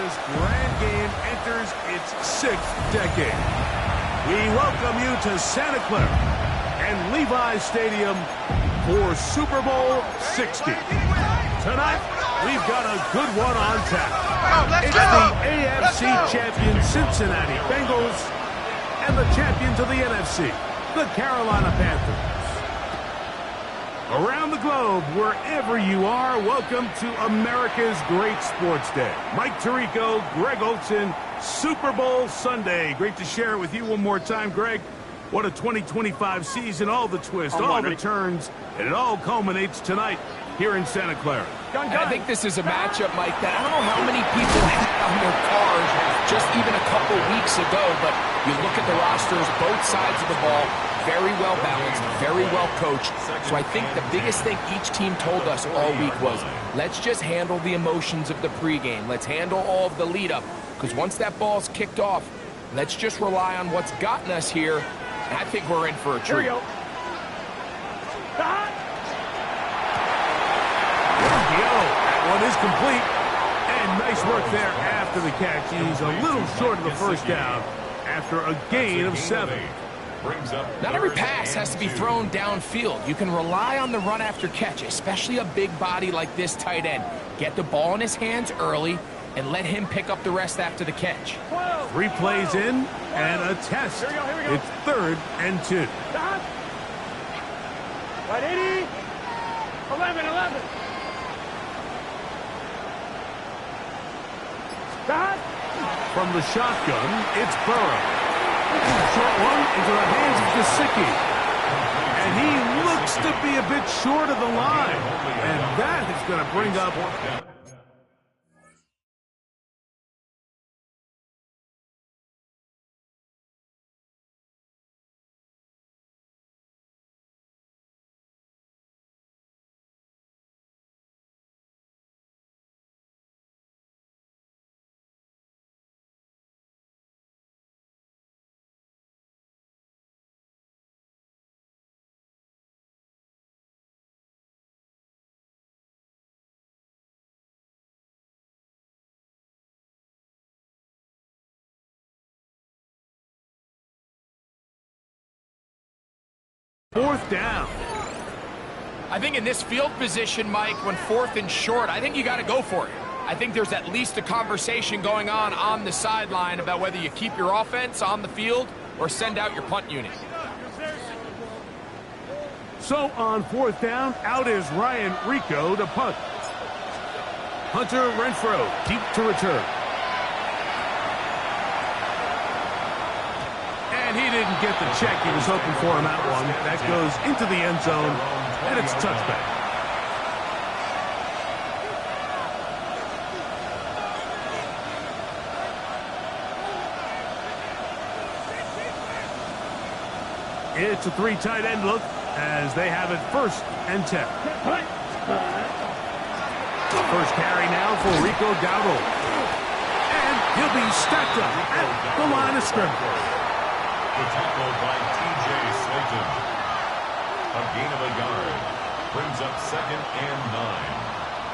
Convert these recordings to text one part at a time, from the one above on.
This grand game enters its 6th decade. We welcome you to Santa Clara and Levi's Stadium for Super Bowl 60. Tonight, we've got a good one on tap. It's the AFC champion Cincinnati Bengals and the champions of the NFC, the Carolina Panthers. Around the globe, wherever you are, welcome to America's Great Sports Day. Mike Tirico, Greg Olson, Super Bowl Sunday. Great to share it with you one more time, Greg. What a 2025 season, all the twists, all the turns, and it all culminates tonight here in Santa Clara. I think this is a matchup, Mike, that I don't know how many people had on their cars just even a couple weeks ago, but you look at the rosters, both sides of the ball, very well balanced, very well coached. So I think the biggest thing each team told us all week was, let's just handle the emotions of the pregame. Let's handle all of the lead up, because once that ball's kicked off, let's just rely on what's gotten us here. And I think we're in for a treat. Here we go. That one is complete. And nice work there after the catch. He's a little short of the first down after a gain of 7. Not every pass has to be thrown downfield. You can rely on the run after catch, especially a big body like this tight end. Get the ball in his hands early and let him pick up the rest after the catch. 3 plays in and a test. Here we go. It's 3rd and 2. Stop. Right, 80. 11. Stop. From the shotgun, it's Burrow. Short one into the hands of Gesicki. And he looks to be a bit short of the line. And that is going to bring up... Fourth down. I think in this field position, Mike, when 4th and short, I think you got to go for it. I think there's at least a conversation going on the sideline about whether you keep your offense on the field or send out your punt unit. So on 4th down, out is Ryan Rico to punt. Hunter Renfrow deep to return. And he didn't get the check he was hoping for on that one. That goes into the end zone, and it's touchback. It's a 3 tight end look as they have it 1st and 10. The first carry now for Rico Dowdle. And he'll be stacked up at the line of scrimmage. The tackle by T.J. Slayton. A gain of a yard. Brings up 2nd and 9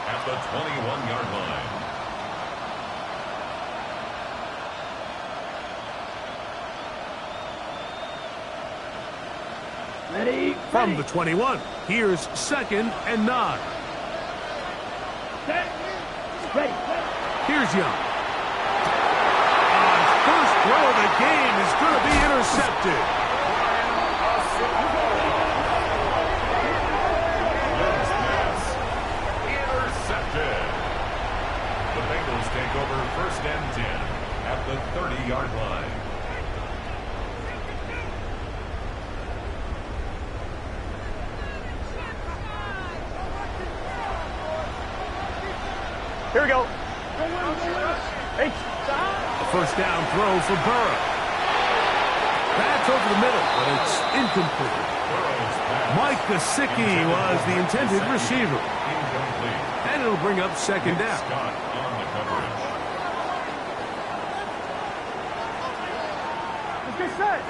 at the 21-yard line. Ready. From the 21, here's 2nd and 9. Ready. Here's Young. First throw of the game is going to be intercepted. Intercepted. The Bengals take over 1st and 10 at the 30-yard line. Here we go. Hey. The first down throw for Burrow. That's over the middle, but it's incomplete. Mike Gesicki was the intended receiver. And it'll bring up 2nd down. Let's get set.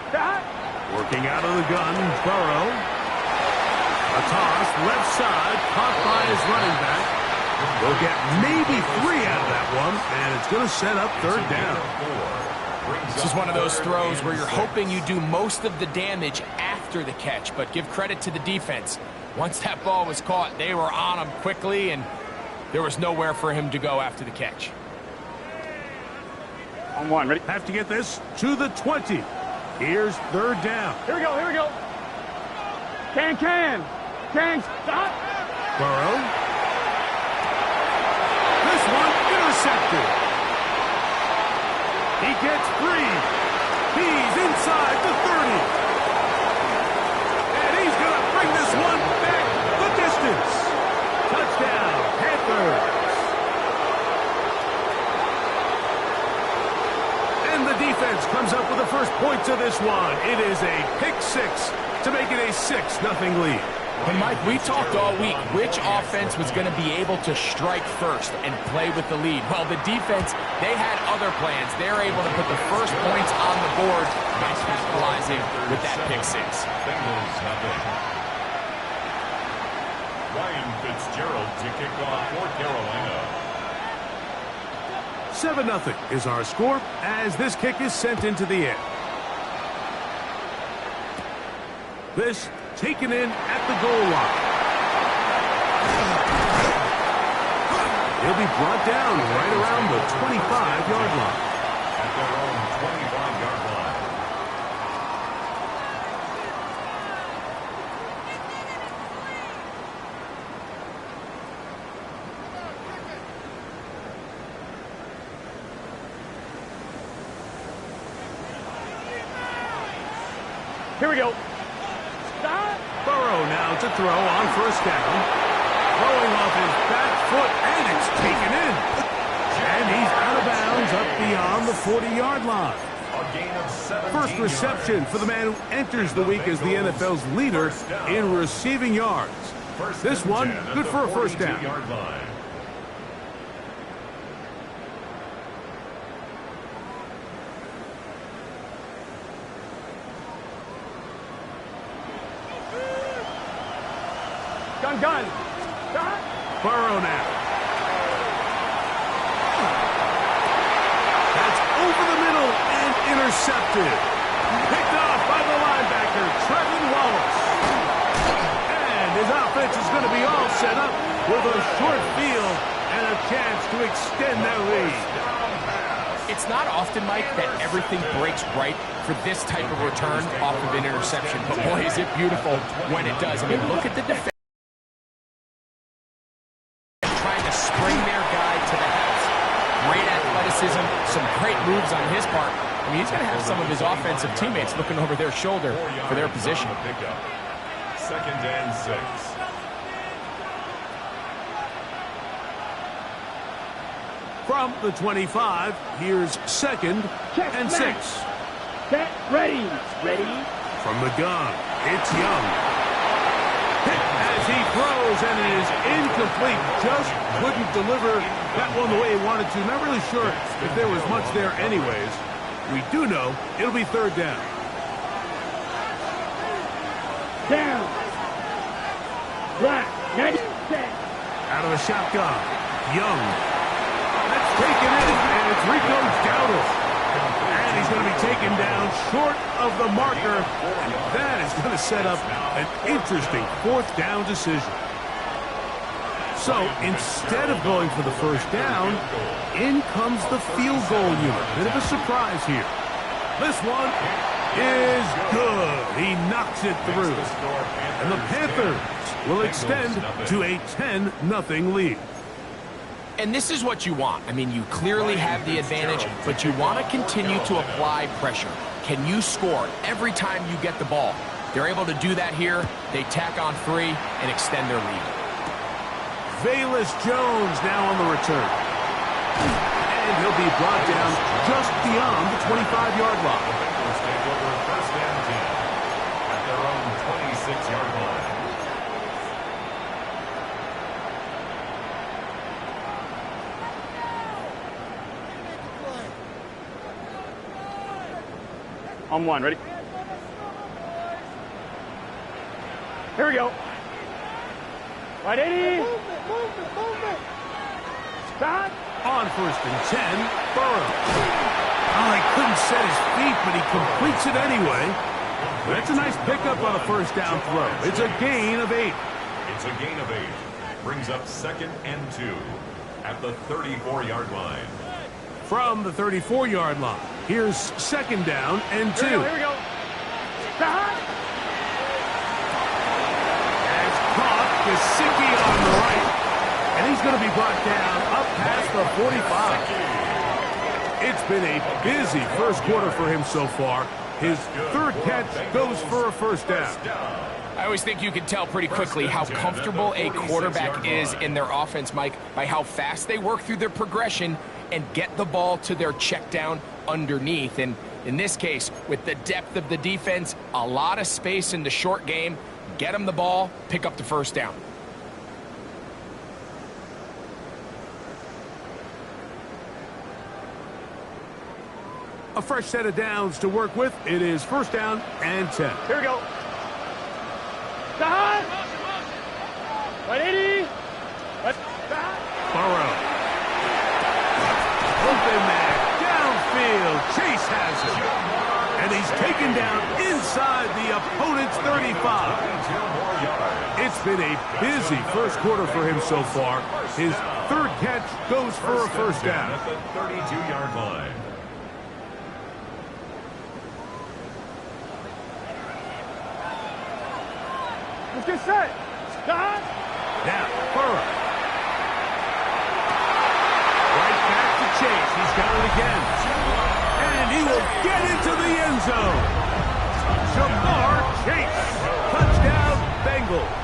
Stop. Working out of the gun, Burrow. A toss, left side, caught by his running back. They'll get maybe 3 out of that one, and it's going to set up third down. This is one of those throws where you're hoping you do most of the damage after the catch, but give credit to the defense. Once that ball was caught, they were on him quickly, and there was nowhere for him to go after the catch. On one, ready? Have to get this to the 20. Here's third down. Here we go, here we go. Can, stop. Burrow. This one intercepted. He gets 3. He's inside the 30. And he's going to bring this one back the distance. Touchdown, Panthers. And the defense comes up with the first points of this one. It is a pick 6 to make it a 6-0 lead. And Mike, we talked all week which offense was going to be able to strike first and play with the lead. Well, the defense, they had other plans. They're able to put the first points on the board by capitalizing with that pick 6. Bengals nothing. Ryan Fitzgerald to kick off for Carolina. 7-0 is our score as this kick is sent into the air. This taken in at the goal line. He'll be brought down right around the 25-yard line. At their own 25-yard line. Here we go. Burrow now to throw on first down. Throwing off his back foot, and it's taken in. And he's out of bounds up beyond the 40-yard line. A gain of 17 First reception yards. for the man who enters the week as the NFL's leader in receiving yards. This one, good for a first down. 42-yard line. Gun. Burrow now. That's over the middle and intercepted. Picked off by the linebacker, Trevin Wallace. And his offense is going to be all set up with a short field and a chance to extend their lead. It's not often, Mike, that everything breaks right for this type of return off of an interception. But boy, is it beautiful when it does. I mean, look at the defense. Bring their guy to the house. Great athleticism, some great moves on his part. I mean, he's going to have some of his offensive teammates looking over their shoulder for their position. Second and 6. From the 25, here's second and 6. Set, ready. From the gun, it's Young. Hit as he throws, and it is incomplete. Just couldn't deliver that one the way he wanted to. Not really sure if there was much there anyways. We do know it'll be third down. Down. Black. 90. Out of the shotgun, Young. That's taken in, and it's Rico Dowdle. And he's going to be taken down short of the marker. And that is going to set up an interesting fourth down decision. So instead of going for the first down, in comes the field goal unit. Bit of a surprise here. This one is good. He knocks it through. And the Panthers will extend to a 10-0 lead. And this is what you want. I mean, you clearly have the advantage, but you want to continue to apply pressure. Can you score every time you get the ball? They're able to do that here. They tack on 3 and extend their lead. Velus Jones now on the return. And he'll be brought down just beyond the 25-yard line. Bengals take over first and 10 at their own 26-yard line. On one, ready? Here we go. Right, 80. On 1st and 10, Burrow. Oh, he couldn't set his feet, but he completes it anyway. That's a nice pickup on a 1st down throw. It's a gain of 8. It's a gain of 8. Brings up 2nd and 2 at the 34-yard line. From the 34-yard line, here's 2nd down and 2. Here we go. As caught, Gesicki on the right. And he's going to be brought down up past the 45. It's been a busy 1st quarter for him so far. His 3rd catch goes for a 1st down. I always think you can tell pretty quickly how comfortable a quarterback is in their offense, Mike, by how fast they work through their progression and get the ball to their check down underneath. And in this case, with the depth of the defense, a lot of space in the short game, get them the ball, pick up the 1st down. A fresh set of downs to work with. It is 1st down and 10. Here we go. 180. Burrow. Open man. Downfield. Chase has it. And he's taken down inside the opponent's 35. It's been a busy 1st quarter for him so far. His 3rd catch goes for a 1st down. At the 32-yard line. Let's get set. Stop. Now, Burrow. Right back to Chase. He's got it again. And he will get into the end zone. Jamar Chase. Touchdown, Bengals.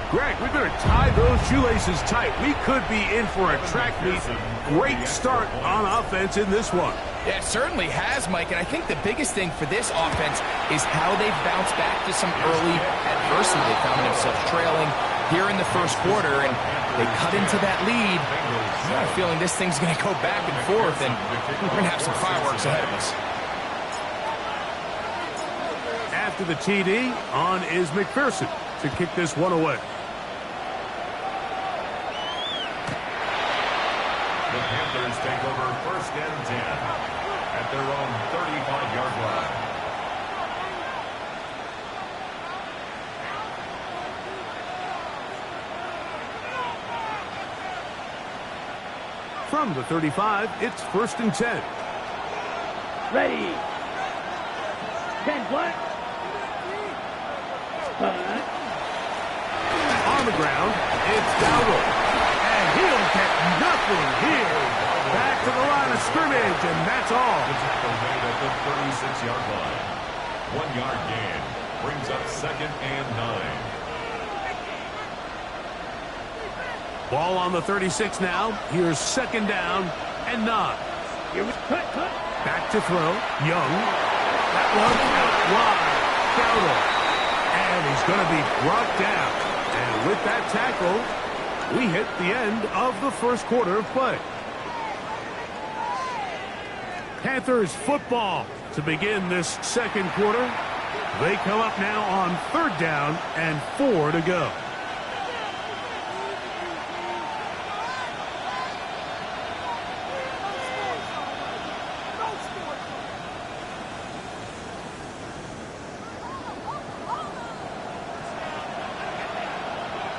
Greg, we better tie those shoelaces tight. We could be in for a track meet. Great start on offense in this one. Yeah, it certainly has, Mike, and I think the biggest thing for this offense is how they've bounced back to some early adversity. They found themselves trailing here in the 1st quarter, and they cut into that lead. I got a feeling this thing's going to go back and forth, and we're going to have some fireworks ahead of us. After the TD, on is McPherson to kick this one away. The Panthers take over 1st and 10 at their own 35-yard line. From the 35, it's 1st and 10. Ready. 10 black. On the ground, it's Dowdle. And he'll get nothing here. Back to the line of scrimmage, and that's all. The tackle made at the 36-yard line. 1-yard gain brings up 2nd and 9. Ball on the 36 now. Here's 2nd down and 9. Here we cut. Back to throw. Young. That one out wide. Dowdle. And he's going to be brought down. And with that tackle, we hit the end of the 1st quarter of play. Panthers football to begin this 2nd quarter. They come up now on 3rd down and 4 to go.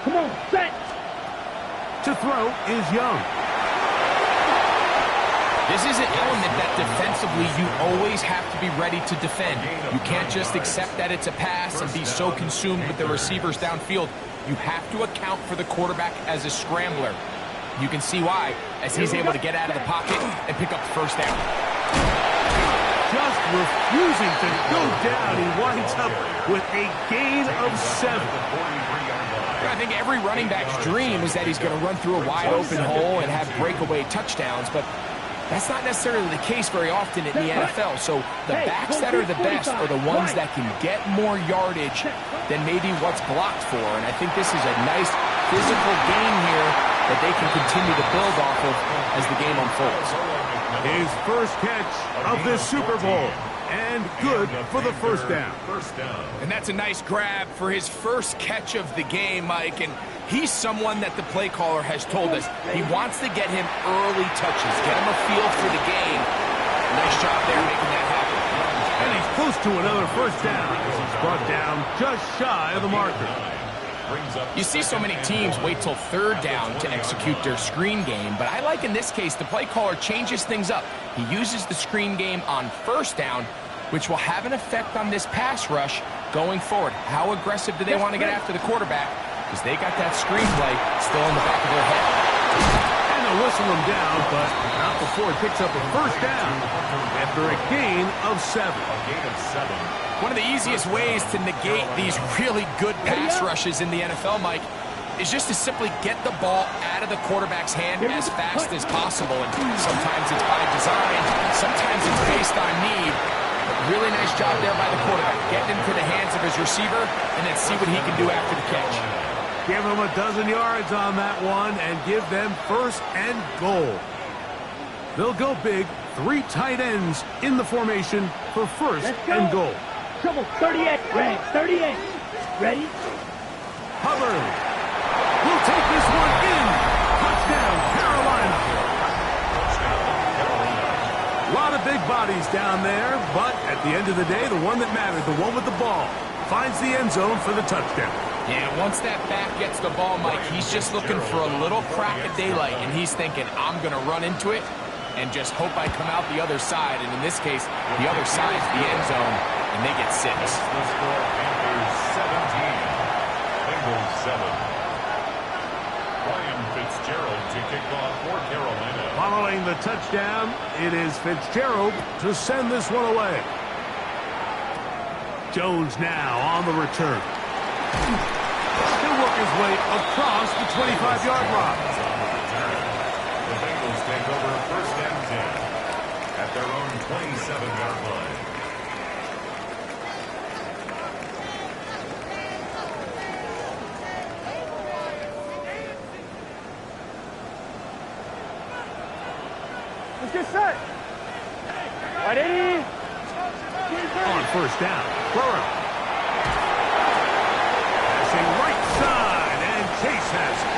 Come on, set. To throw is Young. This is an element that defensively you always have to be ready to defend. You can't just accept that it's a pass and be so consumed with the receivers downfield. You have to account for the quarterback as a scrambler. You can see why, as he's able to get out of the pocket and pick up the 1st down. Just refusing to go down. He winds up with a gain of 7. I think every running back's dream is that he's going to run through a wide open hole and have breakaway touchdowns, but that's not necessarily the case very often in the NFL. So the backs that are the best are the ones that can get more yardage than maybe what's blocked for. And I think this is a nice physical game here that they can continue to build off of as the game unfolds. His first catch of this Super Bowl. and good for the first down. And that's a nice grab for his first catch of the game, Mike. And he's someone that the play caller has told us he wants to get him early touches, get him a feel for the game. Nice job there making that happen. And he's close to another first down. He's brought down just shy of the marker. You see so many teams wait till third down to execute their screen game, but I like in this case the play caller changes things up. He uses the screen game on first down, which will have an effect on this pass rush going forward. How aggressive do they want to get after the quarterback? Because they got that screenplay still in the back of their head. And they'll whistle him down, but not before he picks up a first down after a gain of 7. One of the easiest ways to negate these really good pass rushes in the NFL, Mike, is just to simply get the ball out of the quarterback's hand as fast as possible. And sometimes it's by design, sometimes it's based on need. But really nice job there by the quarterback, getting into the hands of his receiver, and then see what he can do after the catch. Give him a dozen yards on that one and give them first and goal. They'll go big, 3 tight ends in the formation for first and goal. Trouble, 38, ready, 38. Ready? Hubbard will take this one in. Touchdown, Carolina. A lot of big bodies down there, but at the end of the day, the one that mattered, the one with the ball, finds the end zone for the touchdown. Yeah, once that back gets the ball, Mike, he's just looking for a little crack of daylight, and he's thinking, I'm going to run into it and just hope I come out the other side. And in this case, the other side's the end zone, and they get 6. The score, Panthers 17, Bengals 7. Ryan Fitzgerald to kick off for Carolina. Following the touchdown, it is Fitzgerald to send this one away. Jones now on the return. He'll work his way across the 25-yard line. The Bengals take over first and 10 at their own 27-yard line. Let's get set. Right, 80. On first down, Burrow. Passing right side, and Chase has it.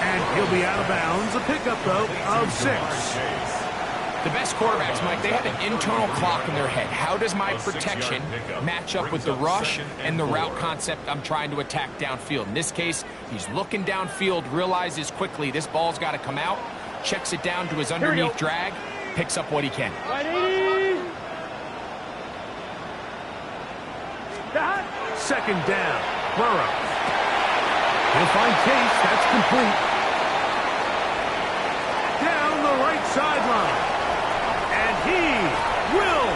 And he'll be out of bounds. A pickup, though, of 6. The best quarterbacks, Mike, they have an internal clock in their head. How does my protection match up with the rush and the route concept I'm trying to attack downfield? In this case, he's looking downfield, realizes quickly this ball's got to come out, checks it down to his underneath drag, picks up what he can. Right, 80. Second down, Burrow. He'll find Chase. That's complete. Down the right sideline. And he will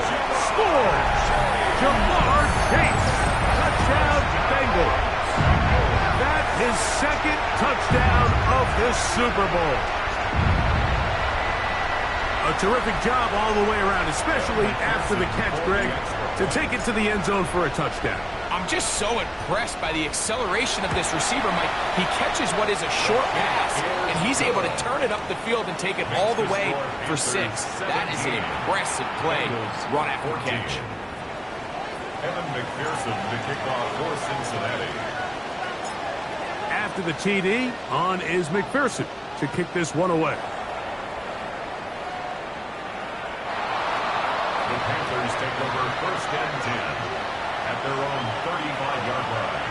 score. Jamar Chase. Touchdown, Bengals. That's his second touchdown of this Super Bowl. A terrific job all the way around, especially after the catch, Greg, to take it to the end zone for a touchdown. I'm just so impressed by the acceleration of this receiver, Mike. He catches what is a short pass, and he's able to turn it up the field and take it all the way for 6. That is an impressive play, run after catch. Evan McPherson to kick off for Cincinnati. After the TD, on is McPherson to kick this one away. The Panthers take over first and 10 at their own 35-yard line.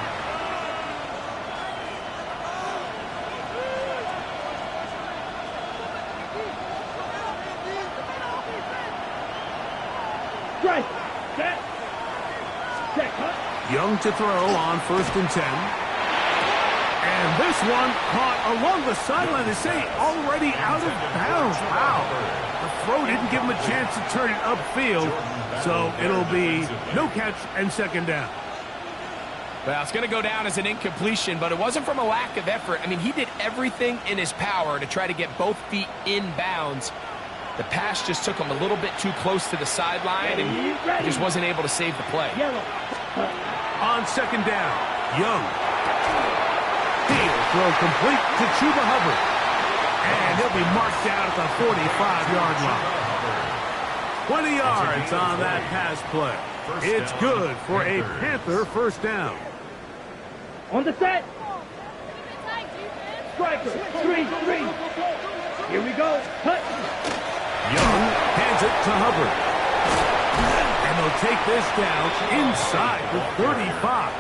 Right, set. Set, cut. Young to throw on first and 10. And this one caught along the sideline. They say already out of bounds. Wow. The throw didn't give him a chance to turn it upfield. So it'll be no catch and second down. Well, it's going to go down as an incompletion, but it wasn't from a lack of effort. I mean, he did everything in his power to try to get both feet in bounds. The pass just took him a little bit too close to the sideline, and he just wasn't able to save the play. Yellow. On second down, Young. Field throw complete to Chuba Hubbard. And he'll be marked down at the 45-yard line. 20 yards on that pass play. It's good for a Panther first down. On the set. Striker, 3-3. Here we go. Cut. Young hands it to Hubbard. And they'll take this down inside the 35.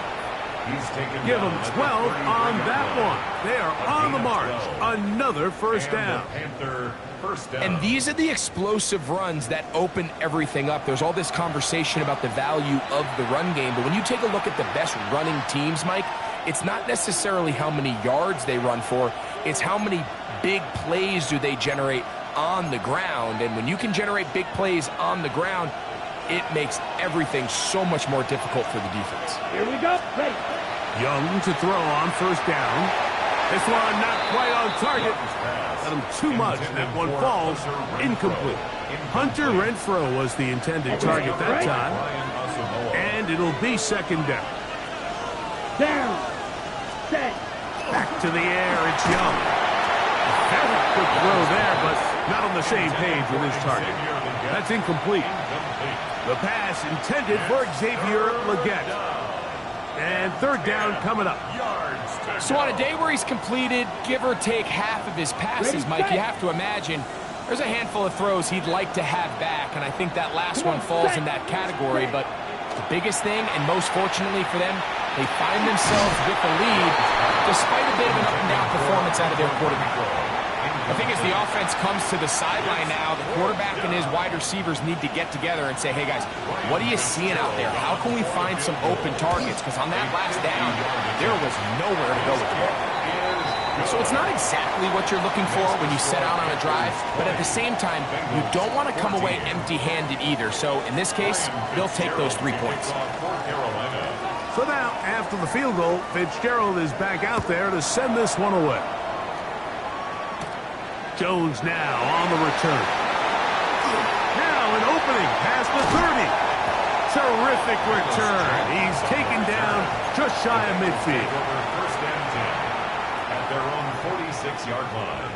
Give them 12 on that one. They are on the march. Another first down. And these are the explosive runs that open everything up. There's all this conversation about the value of the run game, but when you take a look at the best running teams, Mike, it's not necessarily how many yards they run for, it's how many big plays do they generate on the ground. And when you can generate big plays on the ground, it makes everything so much more difficult for the defense. Here we go. Ready. Young to throw on first down. This one not quite on target. Got him too much, and that one falls incomplete. Hunter Renfrow was the intended target that time. And it'll be second down. Down. Set. Back to the air, it's Young. Very quick throw there, but not on the same page with his target. That's incomplete. The pass intended for Xavier Legette. And third down coming up. So on a day where he's completed, give or take half of his passes, Mike, you have to imagine there's a handful of throws he'd like to have back, and I think that last one falls in that category. But the biggest thing, and most fortunately for them, they find themselves with the lead despite a bit of an up-and-down performance out of their quarterback. The thing is, the offense comes to the sideline now. The quarterback and his wide receivers need to get together and say, hey, guys, what are you seeing out there? How can we find some open targets? Because on that last down, there was nowhere to go with the ball. So it's not exactly what you're looking for when you set out on a drive, but at the same time, you don't want to come away empty-handed either. So in this case, they'll take those 3 points. So now, after the field goal, Fitzgerald is back out there to send this one away. Jones now on the return. Now an opening past the 30. Terrific return. He's taken down just shy of midfield. First and 10 at their own 46-yard line.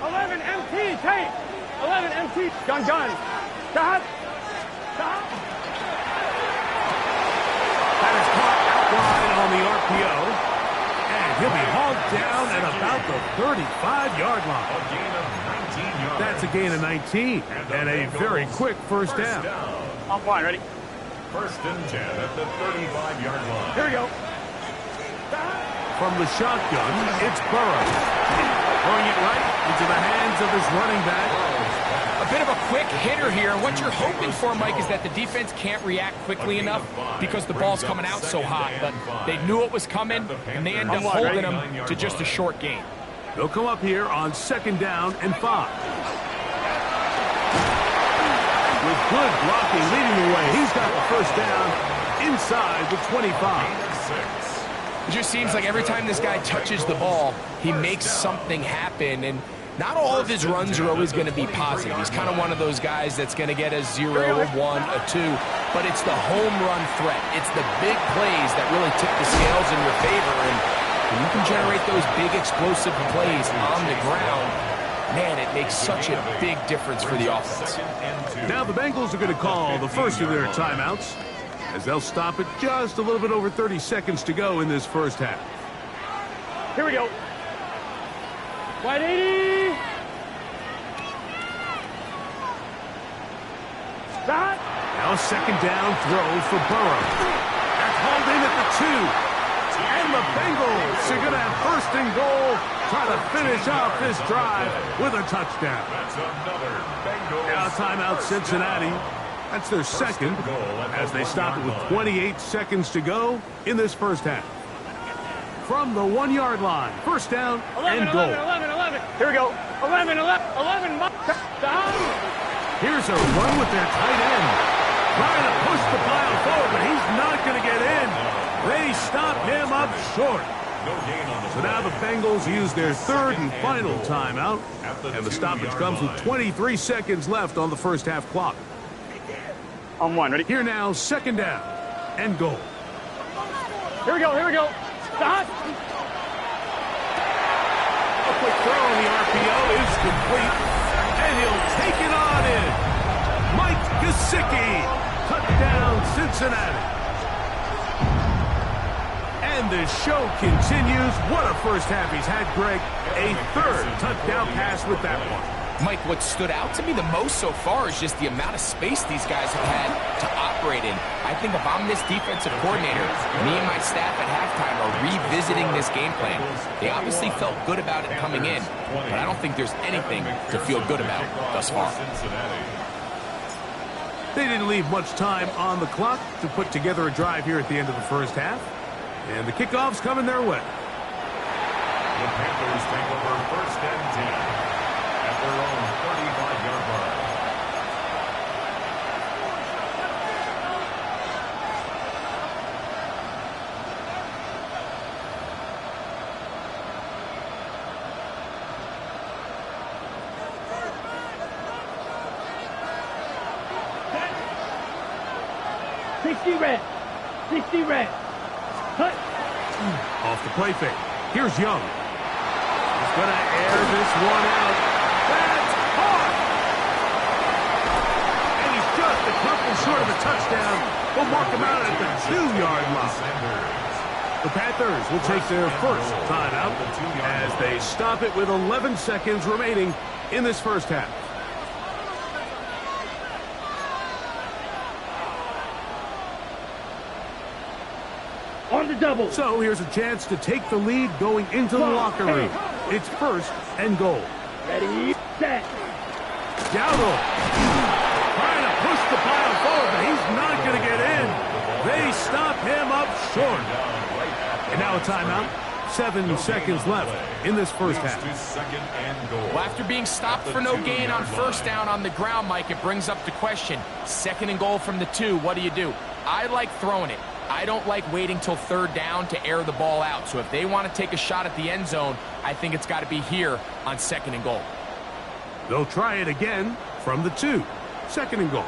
11 MT, take. 11 MT. Gun. Stop. That is caught out wide on the RPO. He'll be hauled down at about the 35-yard line. A gain of 19 yards. That's a gain of 19 and a very quick first down. On point, ready? First and 10 at the 35-yard line. Here we go. From the shotgun, it's Burrow. Throwing it right into the hands of his running back. A bit of a quick hitter here. What you're hoping for, Mike, is that the defense can't react quickly enough because the ball's coming out so hot. But they knew it was coming, and they end up holding them to just a short gain. They'll come up here on second down and 5. With good blocking leading the way, he's got the first down inside the 25. It just seems like every time this guy touches the ball, he makes something happen. And not all of his runs are always going to be positive. He's kind of one of those guys that's going to get a 0, a 1, a 2. But it's the home run threat. It's the big plays that really tip the scales in your favor. And when you can generate those big explosive plays on the ground, man, it makes such a big difference for the offense. Now the Bengals are going to call the first of their timeouts as they'll stop it just a little bit over 30 seconds to go in this first half. Here we go. 180. Stop. Now a second down throw for Burrow. That's hauled in at the 2. And the Bengals are going to have first and goal, try to finish off this drive with a touchdown. That's another Bengals. Now timeout Cincinnati. That's their second as they stop it with 28 seconds to go in this first half. From the 1-yard line, first down 11, and goal. 11. Here we go. 11. Stop. Here's a run with their tight end. Trying to push the pile forward, but he's not going to get in. They stop him up short. So now the Bengals use their third and final timeout. And the stoppage comes with 23 seconds left on the first half clock. On 1, ready? Here now, second down and goal. Here we go. Stop. A quick throw on the RPO is complete. And he'll take it on in. Mike Gesicki. Touchdown, Cincinnati. And the show continues. What a first half he's had, Greg. A third touchdown pass with that one. Mike, what stood out to me the most so far is just the amount of space these guys have had to operate in. I think if I'm this defensive coordinator, me and my staff at halftime are revisiting this game plan. They obviously felt good about it coming in, but I don't think there's anything to feel good about thus far. They didn't leave much time on the clock to put together a drive here at the end of the first half. And the kickoff's coming their way. The Panthers take over 1st and 10 at their own 35-yard line. Red. 60 red. Cut. Off the play fake. Here's Young. He's going to air this one out. That's caught. And he's just a couple short of a touchdown. We'll mark him out at the 2-yard line. The Panthers will take their first timeout as they stop it with 11 seconds remaining in this first half. On the double. So here's a chance to take the lead going into the locker room. It's 1st and goal. Ready, set. Dowdle trying to push the pile forward, but he's not going to get in. They stop him up short. And now a timeout. 7 seconds left in this first half. Well, after being stopped for no gain on first down on the ground, Mike, it brings up the question. 2nd and goal from the 2, what do? I like throwing it. I don't like waiting till 3rd down to air the ball out. So if they want to take a shot at the end zone, I think it's got to be here on 2nd and goal. They'll try it again from the 2. 2nd and goal.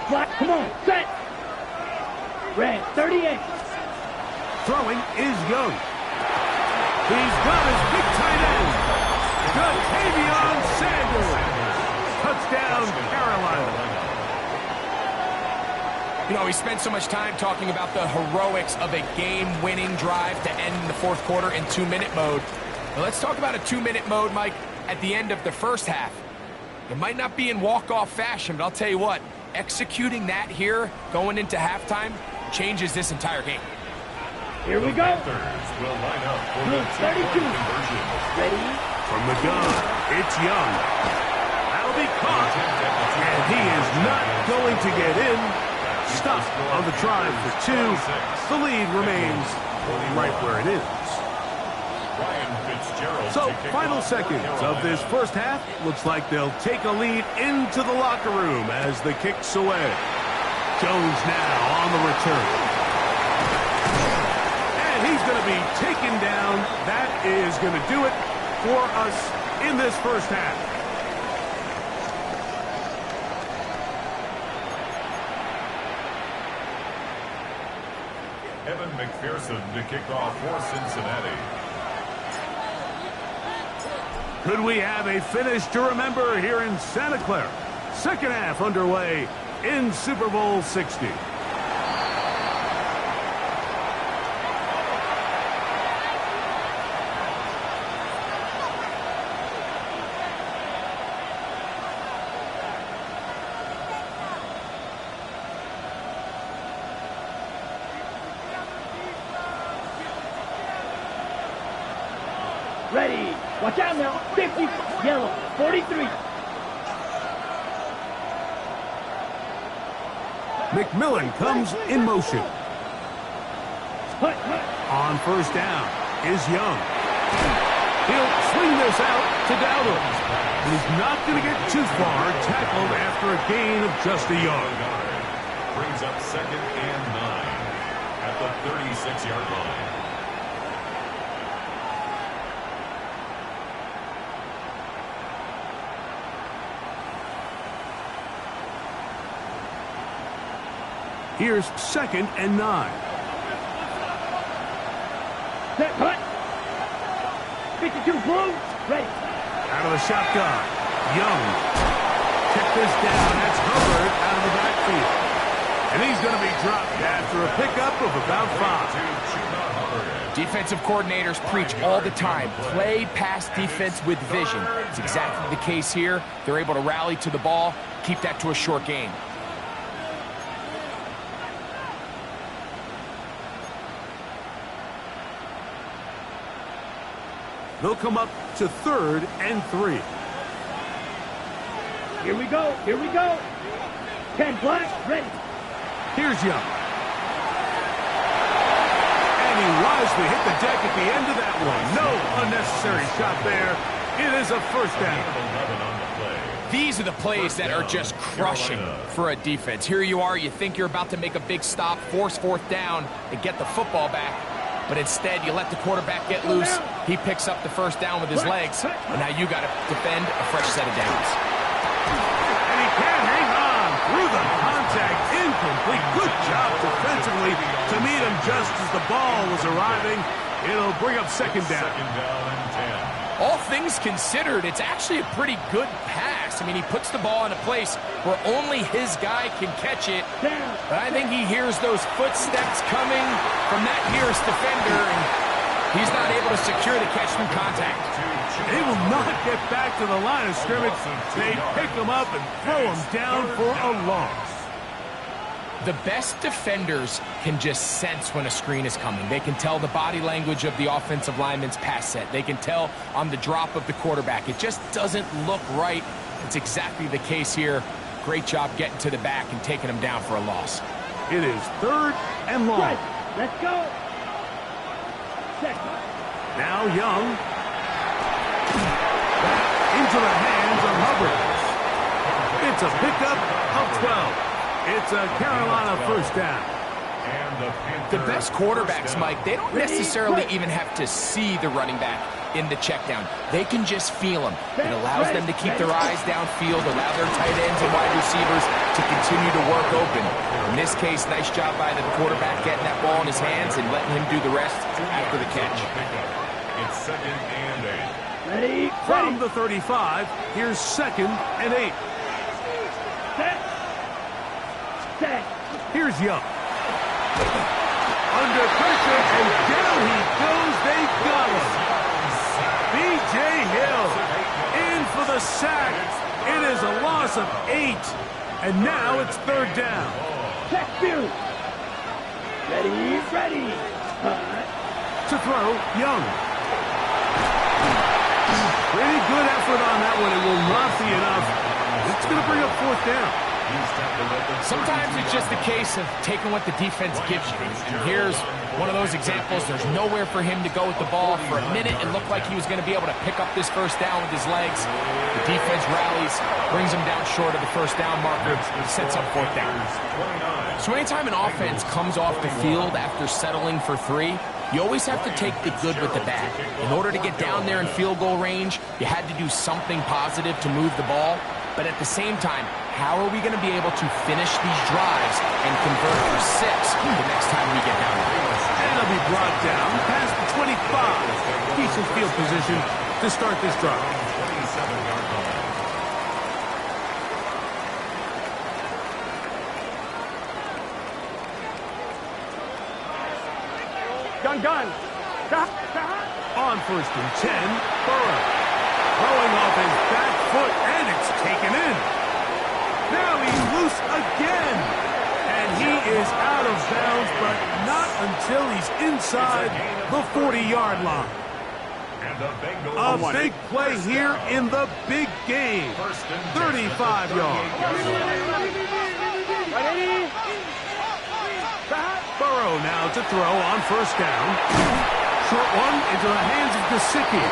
Flat, come on, set. Red, 38. Throwing is Young. He's got his big tight end. Ja'Tavion Sanders. Touchdown, Carolina. You know, we spent so much time talking about the heroics of a game-winning drive to end in the 4th quarter in 2-minute mode. Now let's talk about a 2-minute mode, Mike, at the end of the first half. It might not be in walk-off fashion, but I'll tell you what, executing that here going into halftime changes this entire game. Here we go. Will line up for the 32. conversion. Ready? From the gun, it's Young. That'll be caught. And he is not going to get in. Stop on the try for 2. The lead remains right where it is. So, final seconds of this first half. Looks like they'll take a lead into the locker room as the kick's away. Jones now on the return. And he's going to be taken down. That is going to do it for us in this first half. Evan McPherson to kick off for Cincinnati. Could we have a finish to remember here in Santa Clara? Second half underway in Super Bowl 60. Ready. Watch out now. 50. Yellow. 43. McMillan comes in motion. Hut, hut. On first down is Young. He'll swing this out to Dowdle. He's not going to get too far. Tackled after a gain of just a yard. Brings up 2nd and 9 at the 36-yard line. Here's 2nd and 9. Set, hut. 52 blue. Ready. Out of the shotgun. Young. Check this down. That's Hubbard out of the backfield. And he's going to be dropped after a pickup of about 5. Defensive coordinators preach all the time, play pass defense with vision. It's exactly the case here. They're able to rally to the ball, keep that to a short gain. They'll come up to 3rd and 3. Here we go. Here we go. 10 black, ready. Here's Young. And he wisely hit the deck at the end of that one. No unnecessary shot there. It is a first down. These are the plays that are just crushing for a defense. Here you are, you think you're about to make a big stop, force 4th down, and get the football back. But instead, you let the quarterback get loose. He picks up the first down with his legs. And now you got to defend a fresh set of downs. And he can hang on through the contact. Incomplete. Good job defensively to meet him just as the ball was arriving. It'll bring up 2nd down. All things considered, it's actually a pretty good pass. I mean, he puts the ball in a place where only his guy can catch it. But I think he hears those footsteps coming from that nearest defender, and he's not able to secure the catch through contact. They will not get back to the line of scrimmage. They pick him up and throw him down for a loss. The best defenders can just sense when a screen is coming. They can tell the body language of the offensive lineman's pass set. They can tell on the drop of the quarterback. It just doesn't look right. It's exactly the case here. Great job getting to the back and taking him down for a loss. It is 3rd and long. Right. Let's go. Second. Now Young. Back into the hands of Hubbard. It's a pickup of 12. It's a Carolina first down. The best quarterbacks, Mike, they don't necessarily even have to see the running back in the check down. They can just feel him. It allows them to keep their eyes downfield, allow their tight ends and wide receivers to continue to work open. In this case, nice job by the quarterback getting that ball in his hands and letting him do the rest after the catch. It's 2nd and 8. Ready. From the 35, here's 2nd and 8. Set. Set. Here's Young. Under pressure, and down he goes. They got him. B.J. Hill in for the sack. It is a loss of 8. And now it's 3rd down. Check view. Ready, ready. To throw, Young. Pretty good effort on that one. It will not be enough. It's going to bring up 4th down. Sometimes it's just a case of taking what the defense gives you. And here's one of those examples. There's nowhere for him to go with the ball. For a minute, it looked like he was going to be able to pick up this first down with his legs. The defense rallies, brings him down short of the first down marker, sets up 4th down. So anytime an offense comes off the field after settling for 3, you always have to take the good with the bad. In order to get down there in field goal range, you had to do something positive to move the ball. But at the same time, how are we going to be able to finish these drives and convert for 6 the next time we get down there? And he'll be brought down past the 25. Decent field position to start this drive. 27-yard line. Gun. On 1st and 10, Burrow. Throwing off his back foot, and it's taken in. Now he's loose again. And he is out of bounds, but not until he's inside the 40-yard line. And the Bengals A big play here in the big game. 35 yards. Burrow now to throw on 1st down. Short one into the hands of Gesicki.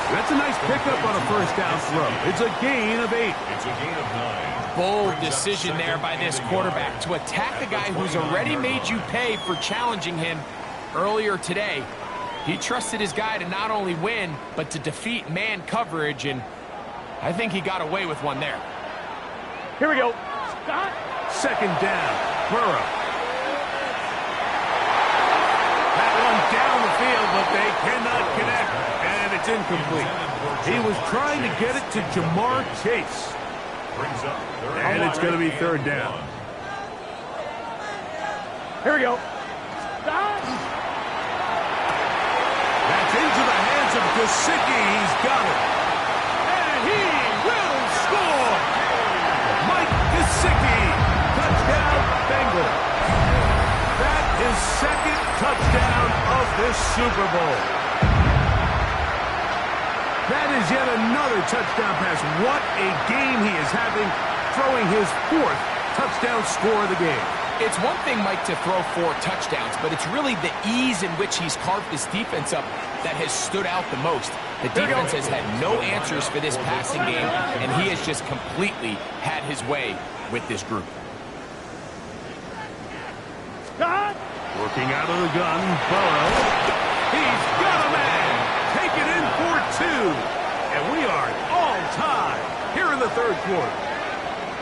That's a nice pickup on a 1st down throw. It's a gain of 8. It's a gain of 9. Bold decision there by this quarterback to attack a guy who's already made you pay for challenging him earlier today. He trusted his guy to not only win, but to defeat man coverage, and I think he got away with one there. Here we go. 2nd down. Burrow. That one down the field, but they cannot connect, and it's incomplete. He was trying to get it to Jamar Chase. And it's going to be third down. Here we go. That's into the hands of Gesicki. He's got it. And he will score. Mike Gesicki. Touchdown, Bengals. That is second touchdown of this Super Bowl. That is yet another touchdown pass. What a game he is having, throwing his fourth touchdown score of the game. It's one thing, Mike, to throw 4 touchdowns, but it's really the ease in which he's carved this defense up that has stood out the most. The defense has had no answers for this passing game, and he has just completely had his way with this group. Working out of the gun, Burrow. He's got a man. Take it in for 2. And we are all tied here in the third quarter.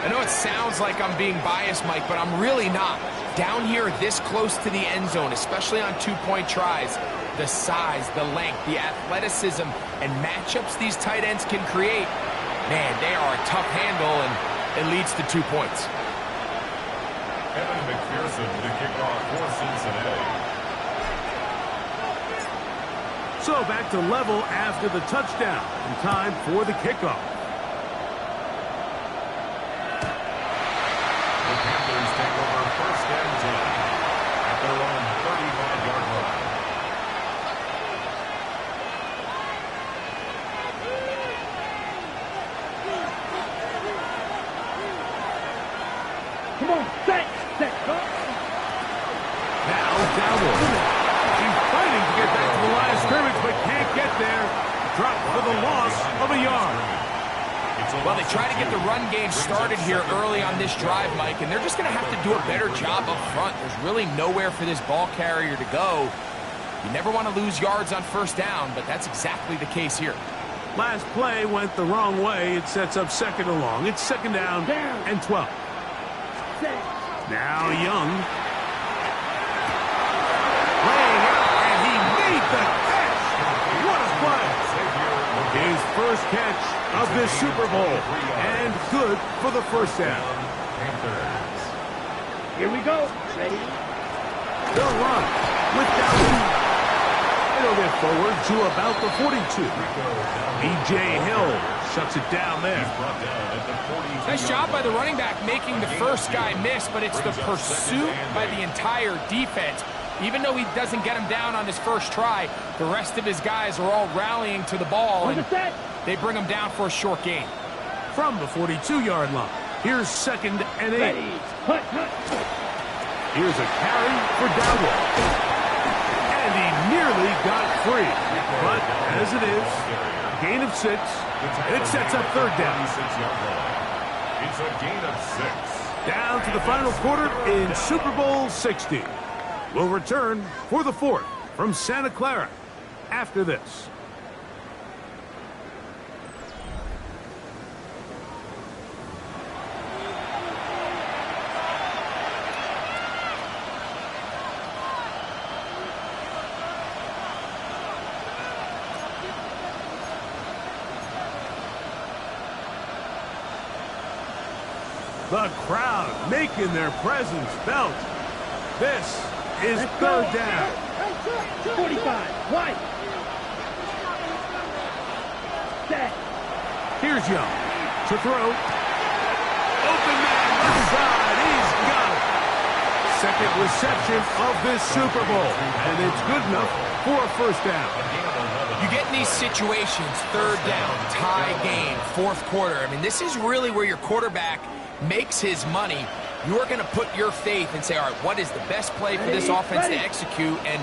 I know it sounds like I'm being biased, Mike, but I'm really not. Down here this close to the end zone, especially on 2-point tries, the size, the length, the athleticism, and matchups these tight ends can create, man, they are a tough handle, and it leads to 2 points. Evan McPherson to kick off for Cincinnati. So back to level after the touchdown, and time for the kickoff. The Panthers take over first and 10 at their own 35-yard line. Come on, set. Now Dowell. He's fighting to get back to the line of scrimmage, but can't get there. Dropped for the loss of a yard. Well, they try to get the run game started here early on this drive, Mike, and they're just going to have to do a better job up front. There's really nowhere for this ball carrier to go. You never want to lose yards on first down, but that's exactly the case here. Last play went the wrong way. It sets up second and long. It's second down and 12. Now Young. Laying out, and he made the catch. What a play. His first catch of this Super Bowl, and good for the first down. Here we go. Ready? They'll run with Dowell. It'll get forward to about the 42. B.J. Hill shuts it down there. Nice job by the running back making the first guy miss, but it's the pursuit by the entire defense. Even though he doesn't get him down on his first try, the rest of his guys are all rallying to the ball, and they bring him down for a short gain. From the 42-yard line, here's second and 8. Here's a carry for Dowell. And he nearly got free. But as it is, gain of 6, and it sets up third down. It's a gain of 6. Down to the final quarter in Super Bowl 60. We'll return for the fourth from Santa Clara after this. The crowd making their presence felt. This is third down. 45, right. Set. Here's Young to throw. Open man left side. He's got it. Second reception of this Super Bowl, and it's good enough for a first down. You get in these situations, third down, tie game, fourth quarter. I mean, this is really where your quarterback makes his money. You are going to put your faith and say, all right, what is the best play for this offense to execute? And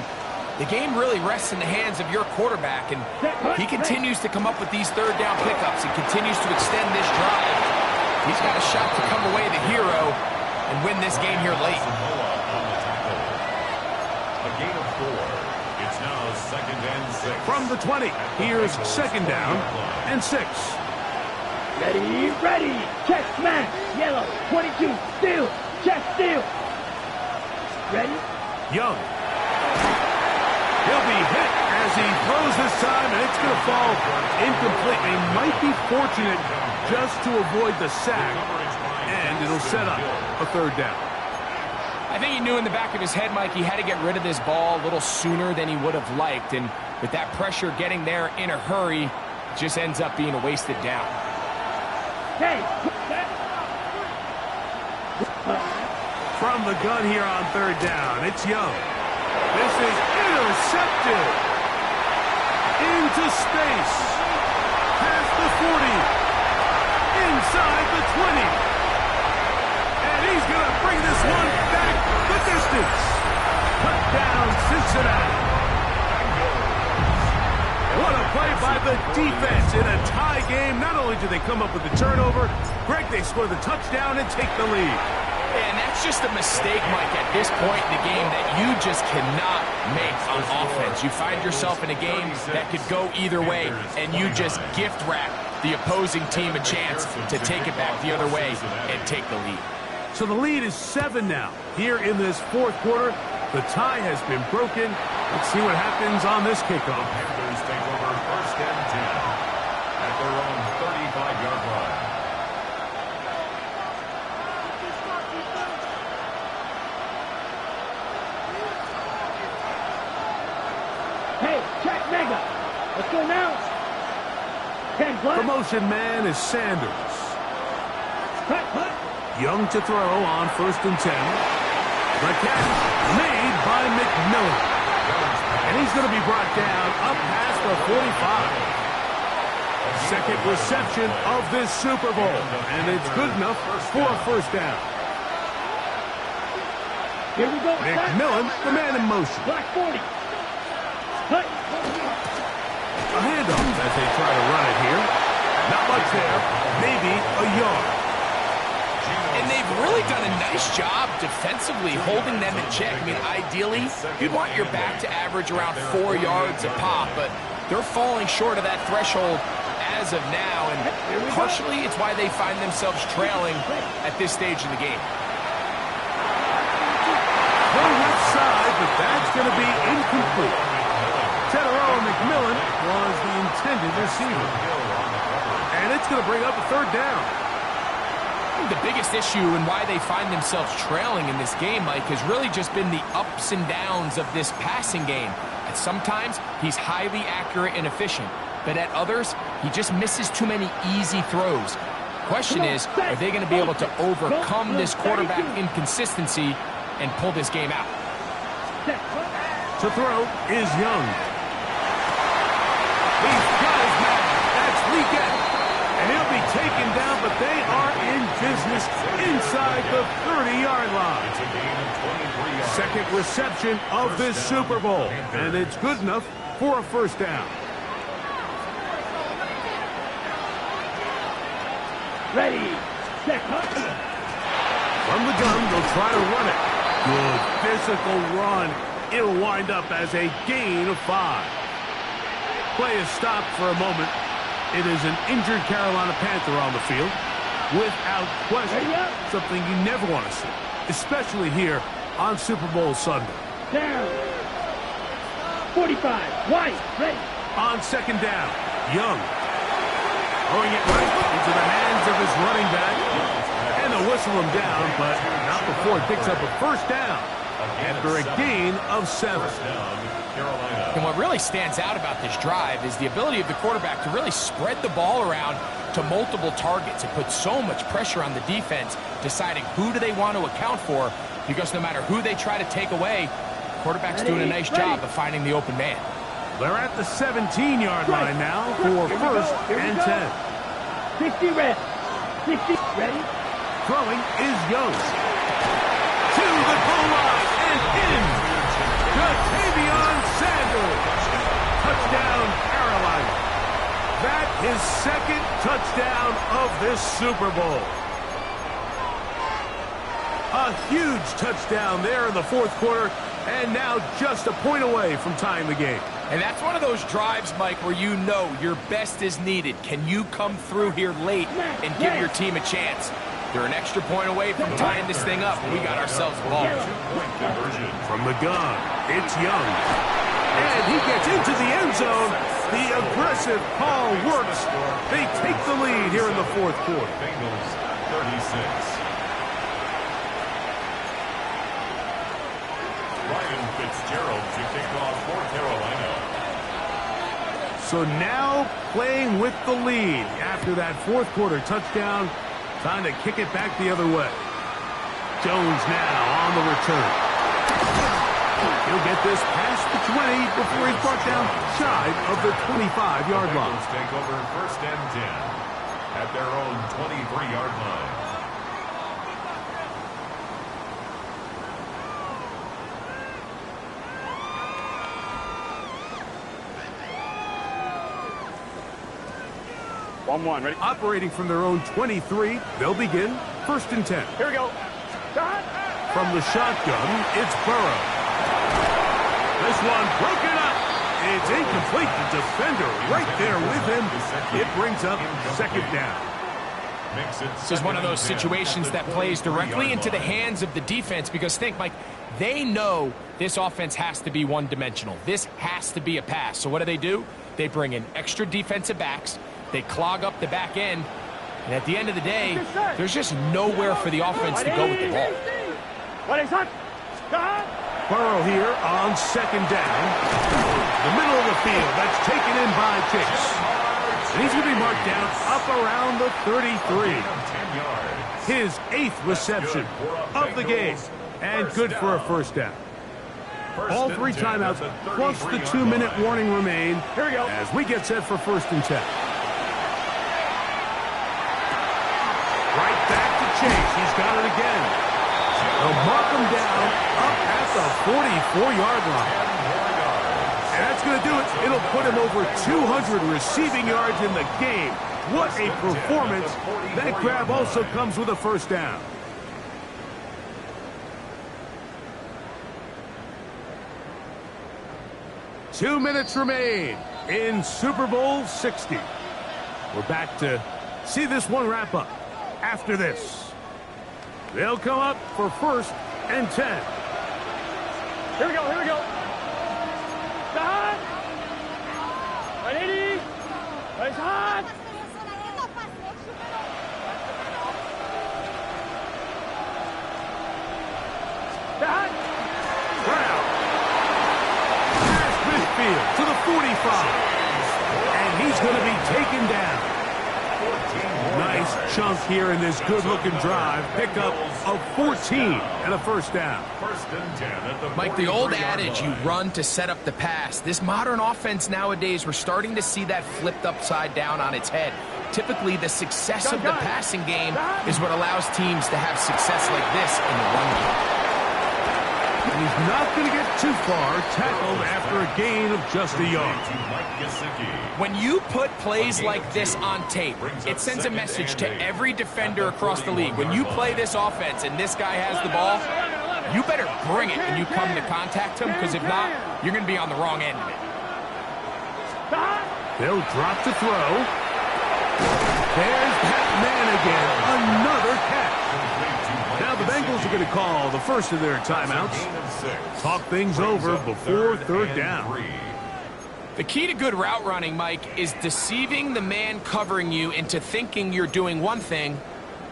the game really rests in the hands of your quarterback. And he continues to come up with these third down pickups and continues to extend this drive. He's got a shot to come away the hero and win this game here late. A gain of 4. It's now second and 6. From the 20, here's second down and 6. Ready, ready. Check, smash. Yellow, 22, steal. Check, steal. Ready? Young. He'll be hit as he throws this time, and it's going to fall incomplete. They might be fortunate just to avoid the sack, and it'll set up a third down. I think he knew in the back of his head, Mike, he had to get rid of this ball a little sooner than he would have liked. And with that pressure getting there in a hurry, it just ends up being a wasted down. Hey! From the gun here on third down, it's Young. This is intercepted. Into space. Past the 40. Inside the 20. And he's going to bring this one back the distance. Touchdown, Cincinnati. What a play by the defense in a tie game. Not only do they come up with the turnover, Greg, they score the touchdown and take the lead. And that's just a mistake, Mike, at this point in the game that you just cannot make on offense. You find yourself in a game that could go either way, and you just gift wrap the opposing team a chance to take it back the other way and take the lead. So the lead is 7 now. Here in this fourth quarter, the tie has been broken. Let's see what happens on this kickoff. Panthers take over first and 10 at their own 35-yard line. Hey, check mega. Let's go now. 10 plus. The motion man is Sanders. Cut, cut. Young to throw on first and 10. The catch made by McMillan. And he's going to be brought down up past the 45. Second reception of this Super Bowl. And it's good enough for a first down. Here we go. McMillan, the man in motion. Black 40. Cut. A handoff as they try to run it here. Not much there. Maybe a yard. And they've really done a nice job defensively holding them in check. I mean, ideally, you'd want your back to average around 4 yards a pop, but they're falling short of that threshold as of now, and partially it's why they find themselves trailing at this stage in the game. The left side, but that's going to be incomplete. Tedero McMillan was the intended receiver. And it's going to bring up a third down. The biggest issue and why they find themselves trailing in this game, Mike, has really just been the ups and downs of this passing game. And sometimes he's highly accurate and efficient, but at others, he just misses too many easy throws. Question is, are they going to be able to overcome this quarterback inconsistency and pull this game out? To throw is Young. He's got his man. That's weekend. And he'll be taken down, but they are in business inside the 30-yard line. It's a gain of 23 yards. Second reception of this Super Bowl, and it's good enough for a first down. Ready. Check. From the gun, they'll try to run it. Good physical run. It'll wind up as a gain of 5. Play is stopped for a moment. It is an injured Carolina Panther on the field. Without question, something you never want to see, especially here on Super Bowl Sunday. Down. 45. White. Ready. On second down, Young. Throwing it right into the hands of his running back. And they'll whistle him down, but not before he picks up a first down after a gain of 7. And what really stands out about this drive is the ability of the quarterback to really spread the ball around to multiple targets. It puts so much pressure on the defense, deciding who do they want to account for, because no matter who they try to take away, the quarterback's doing a nice job of finding the open man. They're at the 17-yard line now for first and 10. 60 red. 60 ready. Throwing is Young. To the goal line and in. Ja'Tavion Sanders. Touchdown, Carolina. That is second touchdown of this Super Bowl. A huge touchdown there in the fourth quarter, and now just a point away from tying the game. And that's one of those drives, Mike, where you know your best is needed. Can you come through here late and give your team a chance? They're an extra point away from tying this thing up. We got ourselves a ball. From the gun, it's Young. And he gets into the end zone defensive call works. They take the lead here in the fourth quarter. Bengals 36. Ryan Fitzgerald to kick off for Carolina. So now playing with the lead after that fourth quarter touchdown. Time to kick it back the other way. Jones now on the return. He'll get this past the 20 before he's brought down shy of the 25-yard line. Bengals take over first and 10 at their own 23-yard line. Ready? Operating from their own 23, they'll begin first and 10. Here we go. Start. From the shotgun, it's Burrow. This one broken up. It's incomplete. The defender right there with him. It brings up second down. This is one of those situations that plays directly into the hands of the defense because think, Mike, they know this offense has to be one-dimensional. This has to be a pass. So what do? They bring in extra defensive backs. They clog up the back end. And at the end of the day, there's just nowhere for the offense to go with the ball. Burrow here on second down. The middle of the field. That's taken in by Chase. And he's going to be marked down up around the 33. His 8th reception of the game. And good for a first down. All 3 timeouts plus the 2-minute warning remain as we get set for first and 10. Right back to Chase. He's got it again. They'll mark him down up at the 44-yard line. And that's going to do it. It'll put him over 200 receiving yards in the game. What a performance. That grab also comes with a first down. Two minutes remain in Super Bowl 60. We're back to see this one wrap up. After this, they'll come up for first and 10. Here we go. Start. Ready. Race hard. Start. Brown. Past midfield to the 45. And he's going to be taken down. Nice chunk here in this good-looking drive. Pickup of 14 and a first down. First and 10 at the Mike, the old 43-yard adage, you line. run to set up the pass. This modern offense nowadays, we're starting to see that flipped upside down on its head. Typically, the success of the passing game is what allows teams to have success like this in the run game. And he's not going to get too far, tackled after a gain of just a yard. When you put plays like this on tape, it sends a message to every defender across the league. When you play this offense and this guy has the ball, you better bring it when you come to contact him, because if not, you're going to be on the wrong end of it. They'll drop to throw. There's that man again. Another catch. Now the Bengals are going to call the first of their timeouts. Talk things over before third down. The key to good route running, Mike, is deceiving the man covering you into thinking you're doing one thing,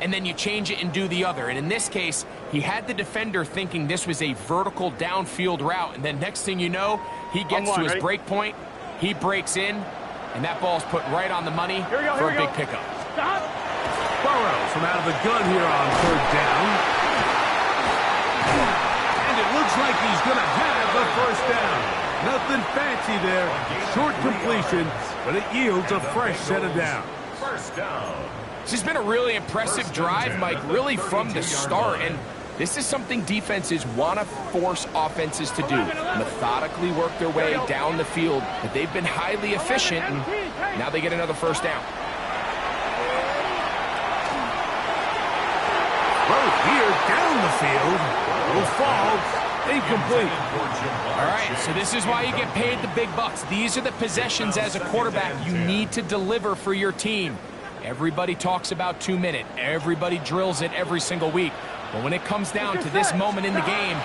and then you change it and do the other. And in this case, he had the defender thinking this was a vertical downfield route, and then next thing you know, he gets to his break point, he breaks in, and that ball's put right on the money for a big pickup. Stop. Burrow from out of the gun here on third down. And it looks like he's going to have the first down. Nothing fancy there. Short completion, but it yields a fresh set of downs. First down. This has been a really impressive drive, Mike, really from the start. And this is something defenses want to force offenses to do. Methodically work their way down the field. But they've been highly efficient, and now they get another first down. Right here down the field. Will fall. Incomplete. All right, so this is why you get paid the big bucks. These are the possessions as a quarterback you need to deliver for your team. Everybody talks about 2-minute. Everybody drills it every single week. But when it comes down to this moment in the game,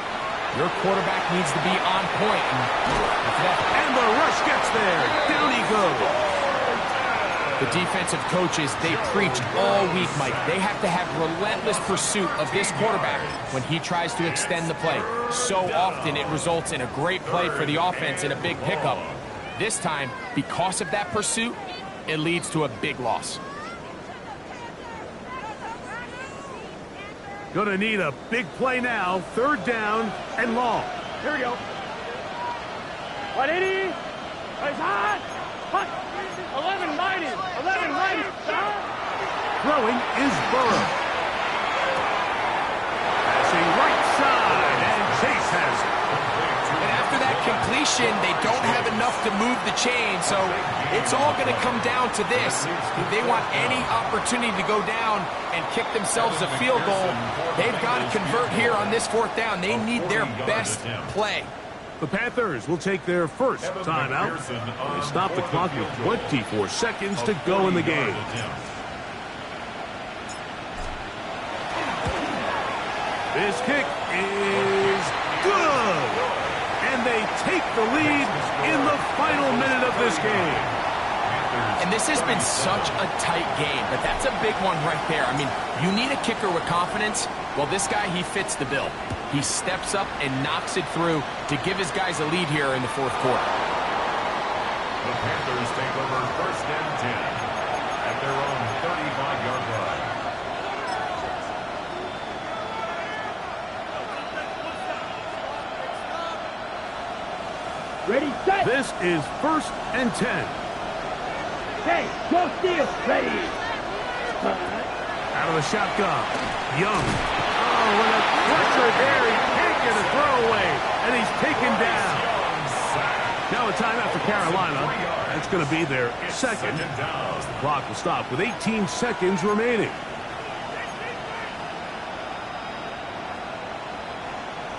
your quarterback needs to be on point. And the rush gets there. Down he goes. The defensive coaches, they preach all week, Mike. They have to have relentless pursuit of this quarterback when he tries to extend the play. So often it results in a great play for the offense and a big pickup. This time, because of that pursuit, it leads to a big loss. Gonna need a big play now. Third down and long. Here we go. 180. It's hot. Hot. 11 mighty. 11 mighty. Stop. Throwing is Burrow. Passing right side, and Chase has it. And after that completion, they don't have enough to move the chain, so it's all going to come down to this. If they want any opportunity to go down and kick themselves a field goal, they've got to convert here on this fourth down. They need their best play. The Panthers will take their first timeout. They stop the clock with 24 seconds to go in the game. This kick is good. And they take the lead in the final minute of this game. And this has been such a tight game, but that's a big one right there. I mean, you need a kicker with confidence. Well, this guy, he fits the bill. He steps up and knocks it through to give his guys a lead here in the fourth quarter. The Panthers take over first and 10 at their own 35-yard line. Ready, set. This is first and 10. Hey, go steal. Ready. Out of the shotgun. Young. Oh, with a pressure there. He can't get a throwaway. And he's taken down. Now a timeout for Carolina. That's going to be their second. As the clock will stop with 18 seconds remaining.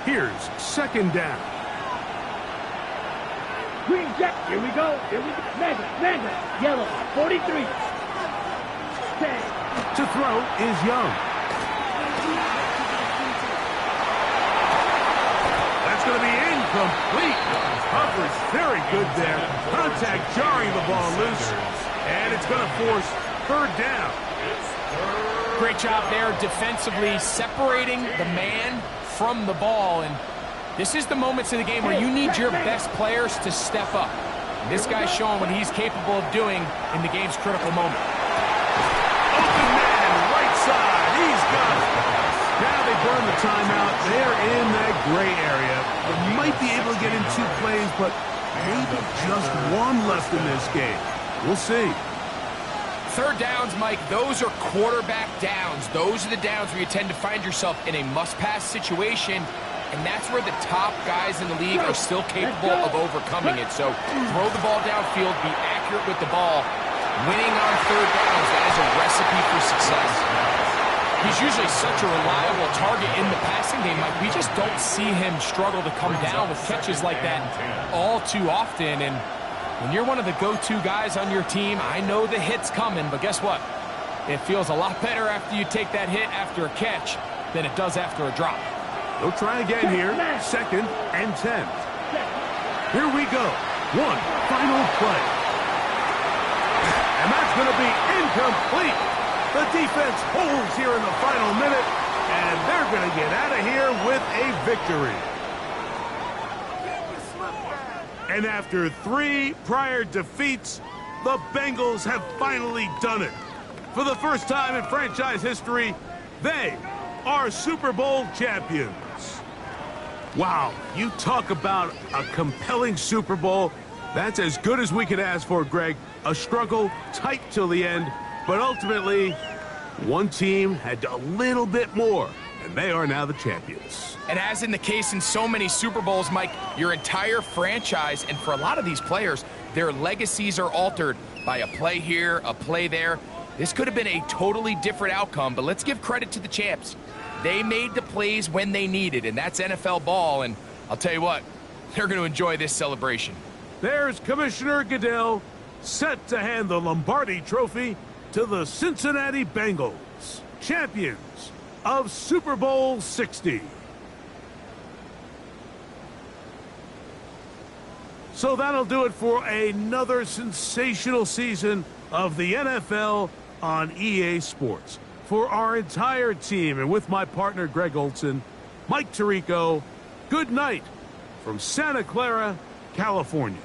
Here's second down. Green jack. Here we go. Here we go. Manda. Yellow. 43. 10. To throw is Young. That's going to be incomplete. Coverage very good there. Contact jarring the ball loose. And it's going to force third down. Great job there defensively, separating the man from the ball. And this is the moments in the game where you need your best players to step up. This guy's showing what he's capable of doing in the game's critical moment. Open man, right side. He's got it. Now they burn the timeout. They're in that gray area. They might be able to get in 2 plays, but maybe just one left in this game. We'll see. Third downs, Mike, those are quarterback downs. Those are the downs where you tend to find yourself in a must-pass situation. And that's where the top guys in the league are still capable of overcoming it. So throw the ball downfield, be accurate with the ball. Winning on third downs, that is a recipe for success. He's usually such a reliable target in the passing game, Mike. We just don't see him struggle to come down with catches like that all too often. And when you're one of the go-to guys on your team, I know the hit's coming, but guess what? It feels a lot better after you take that hit after a catch than it does after a drop. They'll try again here. Second and 10. Here we go. One final play. And that's going to be incomplete. The defense holds here in the final minute, and they're going to get out of here with a victory. And after 3 prior defeats, the Bengals have finally done it. For the first time in franchise history, they are Super Bowl champions. Wow, you talk about a compelling Super Bowl. That's as good as we could ask for, Greg. A struggle, tight till the end, but ultimately, one team had a little bit more, and they are now the champions. And as in the case in so many Super Bowls, Mike, your entire franchise, and for a lot of these players, their legacies are altered by a play here, a play there. This could have been a totally different outcome, but let's give credit to the champs. They made the plays when they needed, and that's NFL ball, and I'll tell you what, they're going to enjoy this celebration. There's Commissioner Goodell set to hand the Lombardi Trophy to the Cincinnati Bengals, champions of Super Bowl 60. So that'll do it for another sensational season of the NFL on EA Sports. For our entire team and with my partner Greg Olson, Mike Tirico, good night from Santa Clara, California.